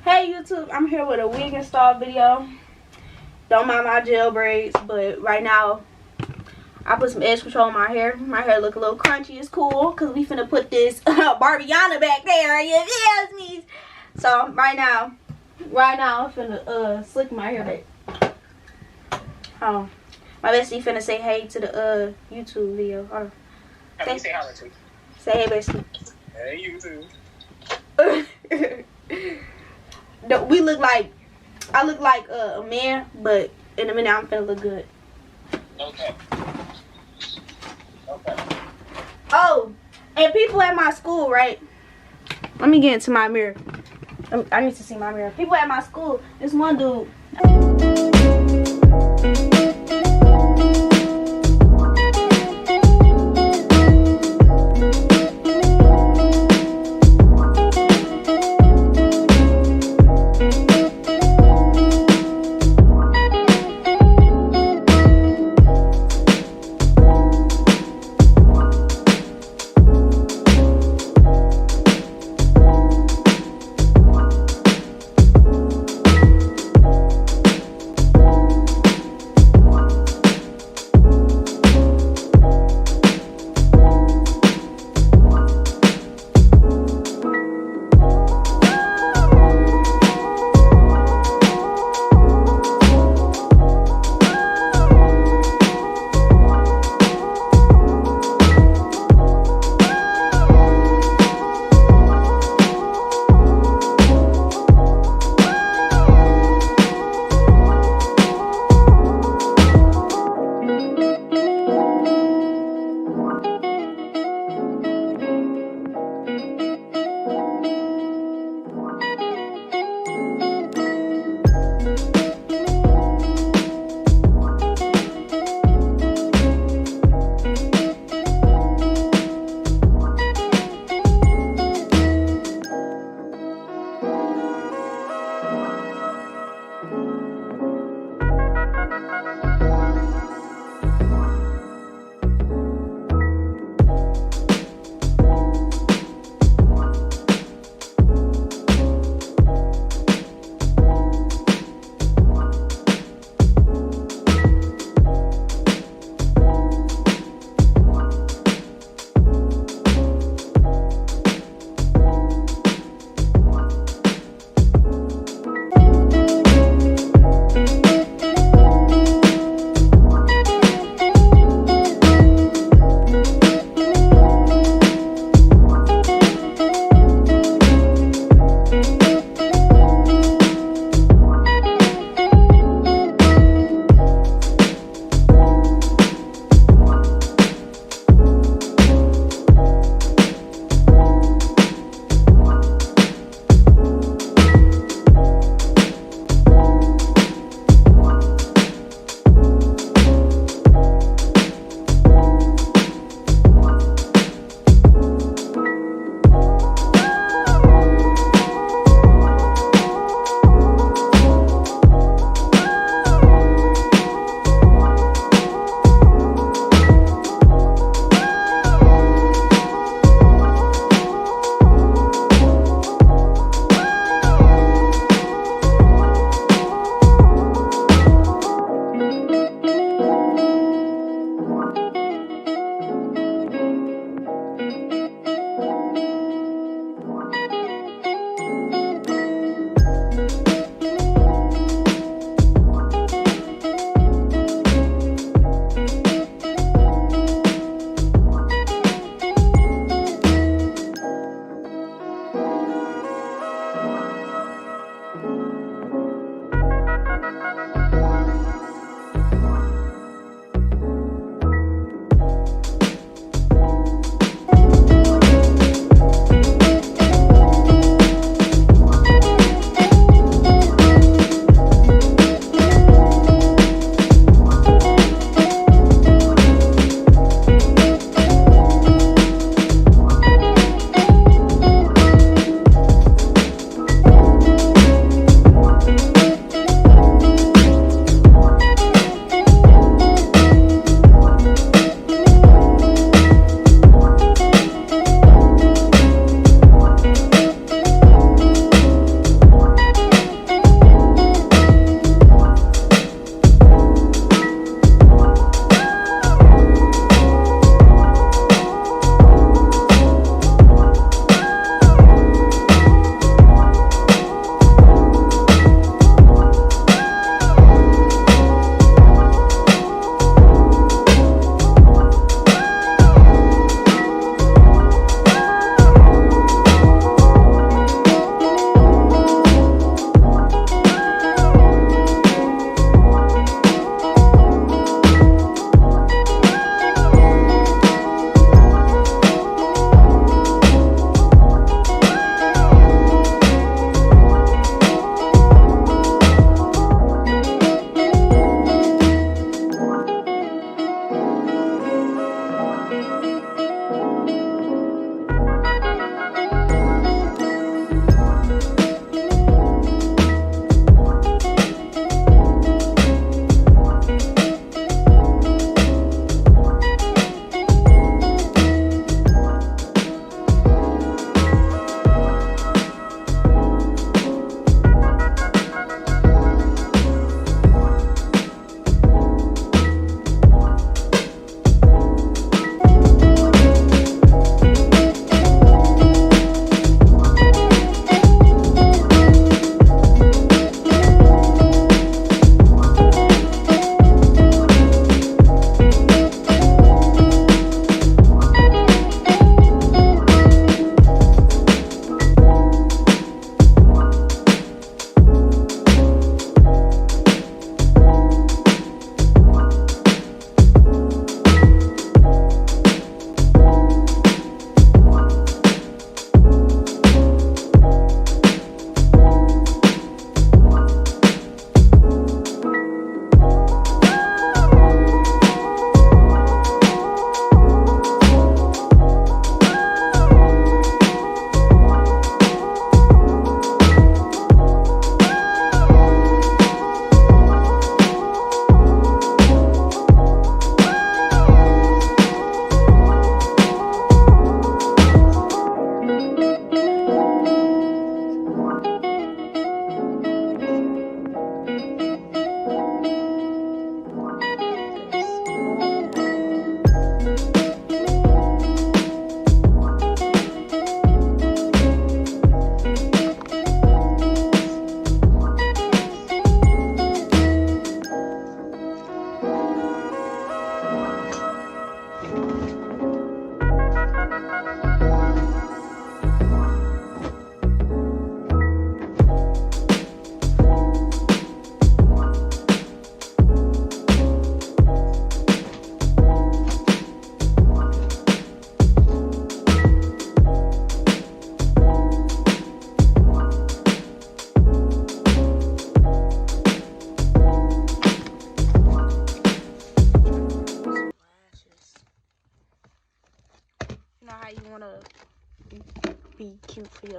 Hey YouTube, I'm here with a wig install video. Don't mind my gel braids, but right now I put some edge control on my hair. My hair look a little crunchy. It's cool because we finna put this Barbiana back there. You feel me? So right now I'm finna slick my hair back. My bestie finna say hey to the YouTube video. Hold on. Say hi to. Say hey, bestie. Hey YouTube. We look like, I look like a man, but in a minute I'm finna look good. Okay. Oh, and people at my school, right? Let me get into my mirror. I need to see my mirror. People at my school, this one dude.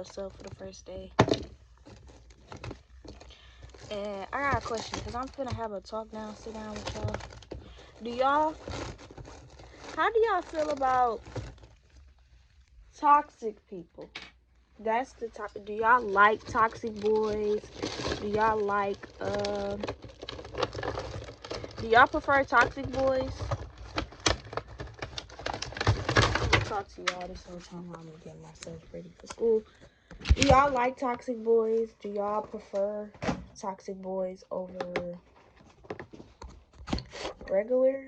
yourself for the first day. And I got a question, because I'm finna have a talk now, sit down with y'all. How do y'all feel about toxic people? That's the topic. Do y'all like toxic boys? Do y'all like, do y'all prefer toxic boys? I'm gonna talk to y'all this whole time while I'm getting myself ready for school. Do y'all like toxic boys? Do y'all prefer toxic boys over regular?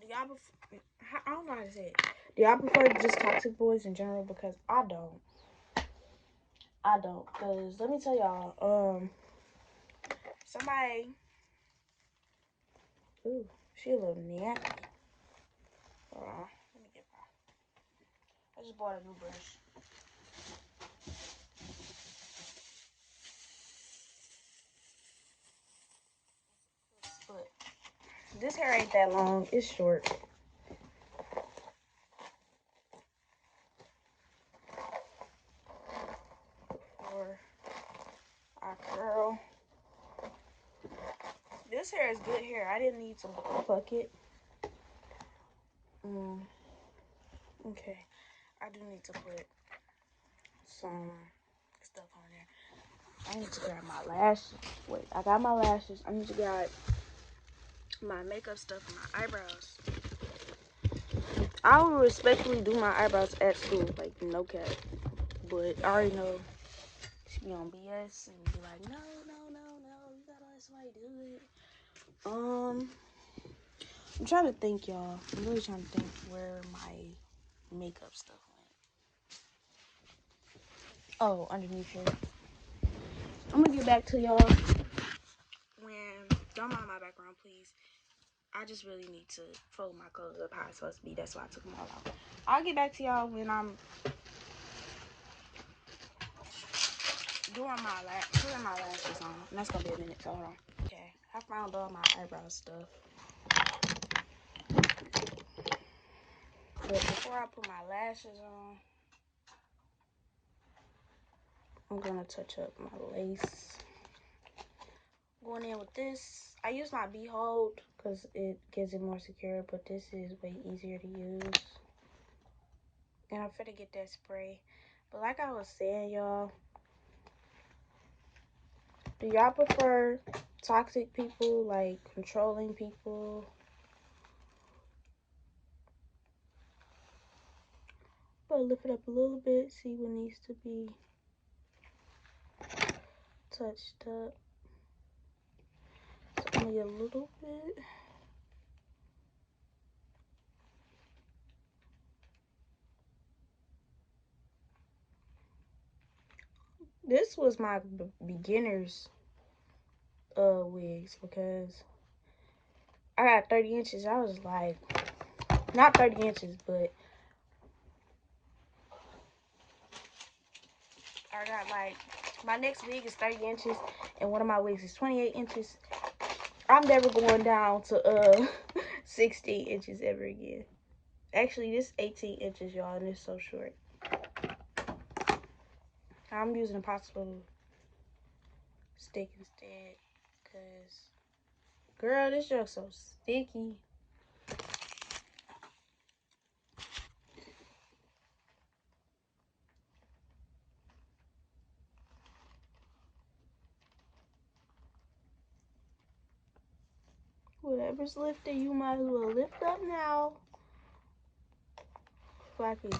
Do y'all prefer, I don't know how to say it. Do y'all prefer just toxic boys in general? Because I don't. Because let me tell y'all, somebody, ooh, she a little nappy. Hold on, let me get her. I just bought a new brush. But this hair ain't that long, it's short. For our curl. This hair is good hair. I didn't need to pluck it. Okay. I do need to put some stuff on there. I need to grab my lashes. Wait, I got my lashes. I need to grab my makeup stuff and my eyebrows. I would respectfully do my eyebrows at school, like no cap. But I already know she be on BS and be like, no, you gotta let somebody do it. I'm trying to think, y'all. I'm really trying to think where my makeup stuff went. Oh, underneath here. I'm gonna get back to y'all when, don't mind my background, please. I just really need to fold my clothes up how it's supposed to be. That's why I took them all out. I'll get back to y'all when I'm putting my lashes on. And that's gonna be a minute, so hold on. Okay, I found all my eyebrow stuff. But before I put my lashes on, I'm gonna touch up my lace. Going in with this. I use my Behold because it gives it more secure, but this is way easier to use. And I'm finna get that spray. But like I was saying, y'all, do y'all prefer toxic people, like controlling people? But lift it up a little bit, see what needs to be touched up. It's only a little bit. This was my beginner's wigs because I got 30 inches. I was like, not 30 inches, but I got like, my next wig is 30 inches and one of my wigs is 28 inches. I'm never going down to 16 inches ever again. Actually, this is 18 inches, y'all, and it's so short. I'm using a possible stick instead, because, girl, this joke's so sticky. Whatever's lifted, you might as well lift up now. So I can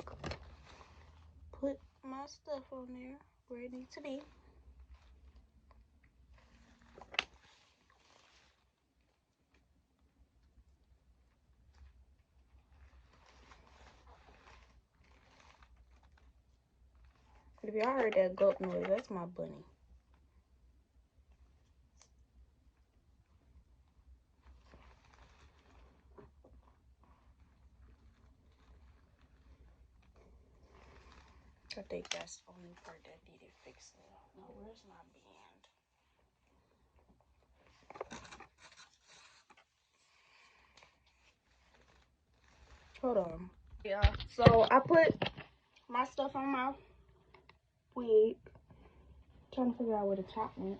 put my stuff on there where it needs to be. If y'all heard that gulp noise, that's my bunny. I think that's the only part that needed fixing. No, where's my band? Hold on. Yeah, so I put my stuff on my wig. Trying to figure out where the top went.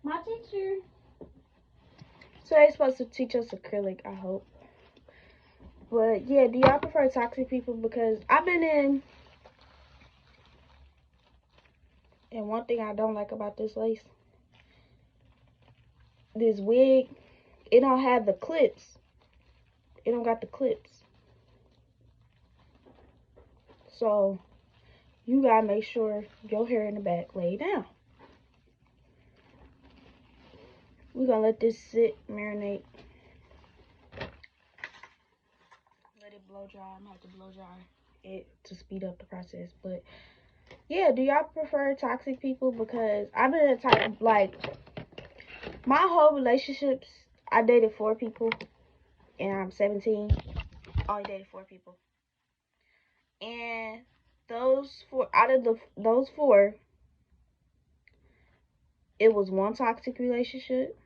My teacher. So they're supposed to teach us acrylic, I hope. But yeah, do y'all prefer toxic people? Because I've been in, and one thing I don't like about this lace, this wig, it don't have the clips. It don't got the clips. So you gotta make sure your hair in the back lay down. We're gonna let this sit, marinate. Let it blow dry. I'm gonna have to blow dry it to speed up the process. But yeah, do y'all prefer toxic people? Because I've been a type, like, my whole relationships, I dated 4 people, and I'm 17. Only dated 4 people. And those 4, out of those 4, it was 1 toxic relationship,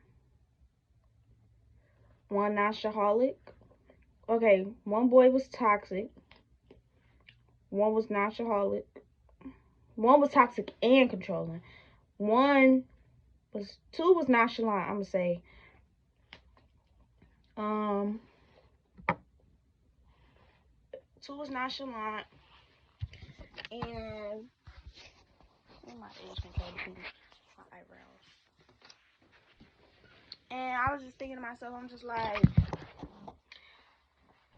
1 nonchalant. Okay, 1 boy was toxic, 1 was nonchalant, 1 was toxic and controlling. 2 was nonchalant, I'm gonna say. 2 was nonchalant, and my age control my eyebrows. And I was just thinking to myself, I'm just like,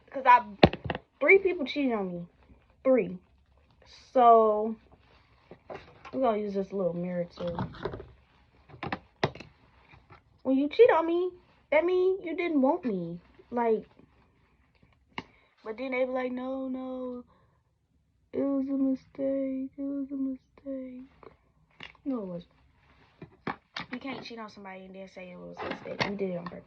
because 3 people cheated on me. 3. So we're gonna use this little mirror too. When you cheat on me, that means you didn't want me. Like, but then they be like, no, it was a mistake. It was a mistake. No, it wasn't. You can't cheat on somebody and then say it was a mistake. You did it on purpose.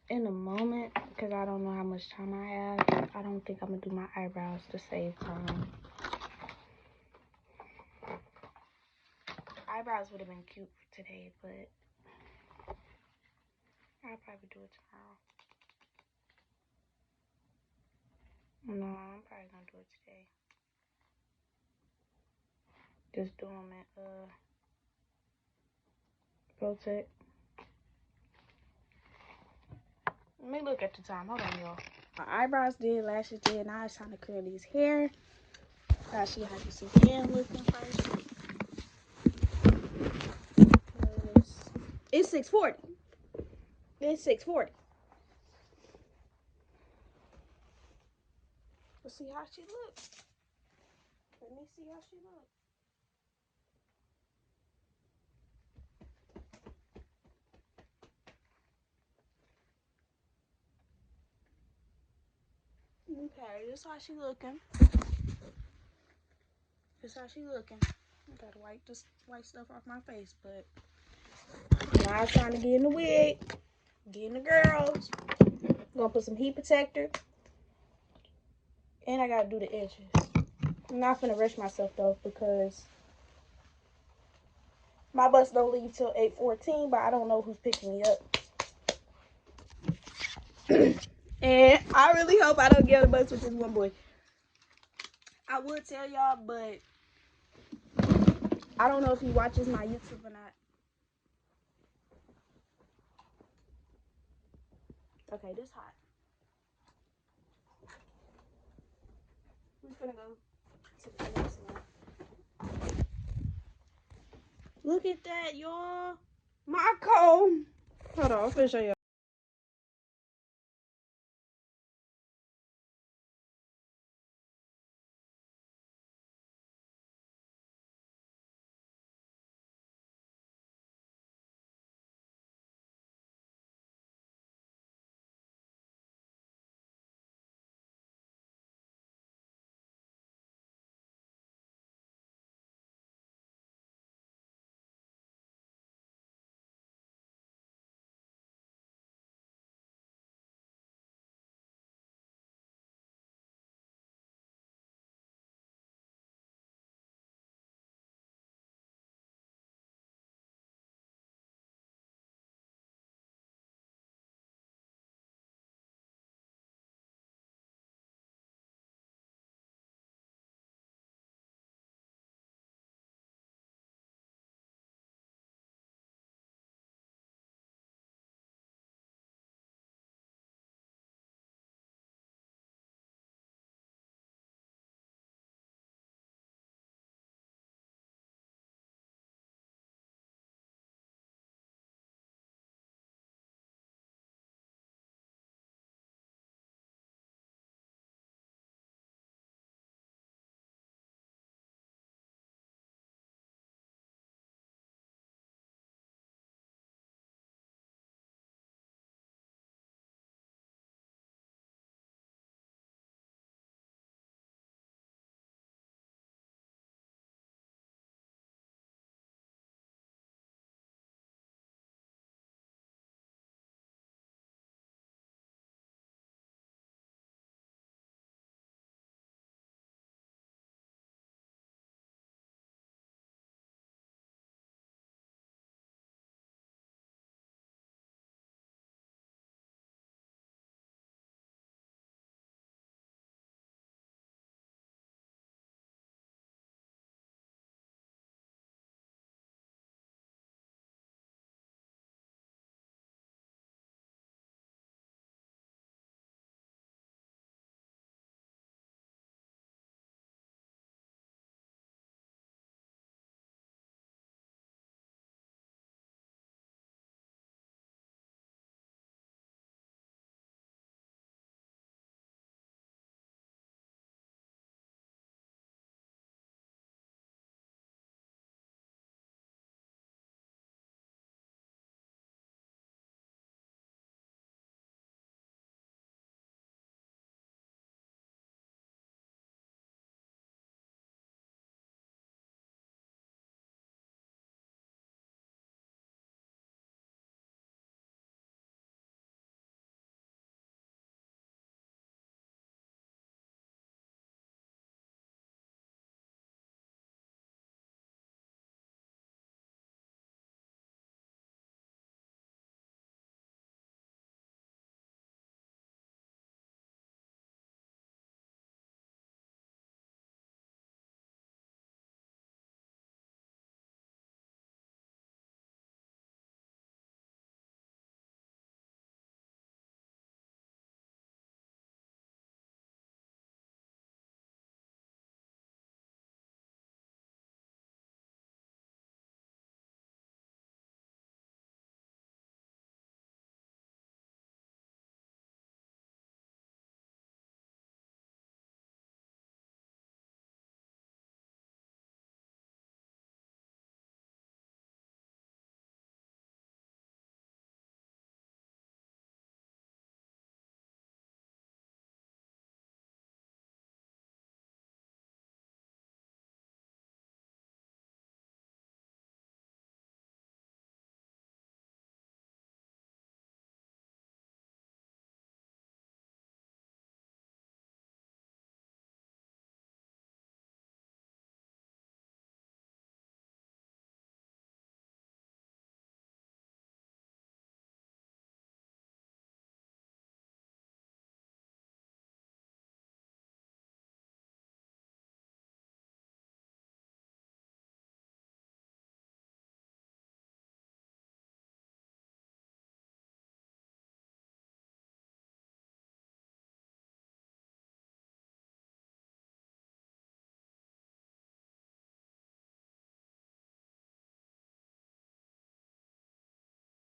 In a moment, because I don't know how much time I have, I don't think I'm going to do my eyebrows to save time. Eyebrows would have been cute for today, but I'll probably do it tomorrow. No, I'm probably going to do it today. Just do them at Protect. Let me look at the time. Hold on, y'all. My eyebrows did, lashes did. Now it's time to curl these hair. I'll see how this again looking first. It's 6:40. It's 6:40. Let's see how she looks. Let me see how she looks. Okay, this is how she looking. This is how she looking. I gotta wipe this white stuff off my face, but now it's time to get in the wig. Get in the girls. I'm gonna put some heat protector. And I gotta do the edges. I'm not gonna rush myself though because my bus don't leave till 8:14, but I don't know who's picking me up. And I really hope I don't get on the bus with this one boy. I would tell y'all, but I don't know if he watches my YouTube or not. Okay, this hot. We're gonna go to the next one. Look at that, y'all. My comb. Hold on, I'm finna show y'all.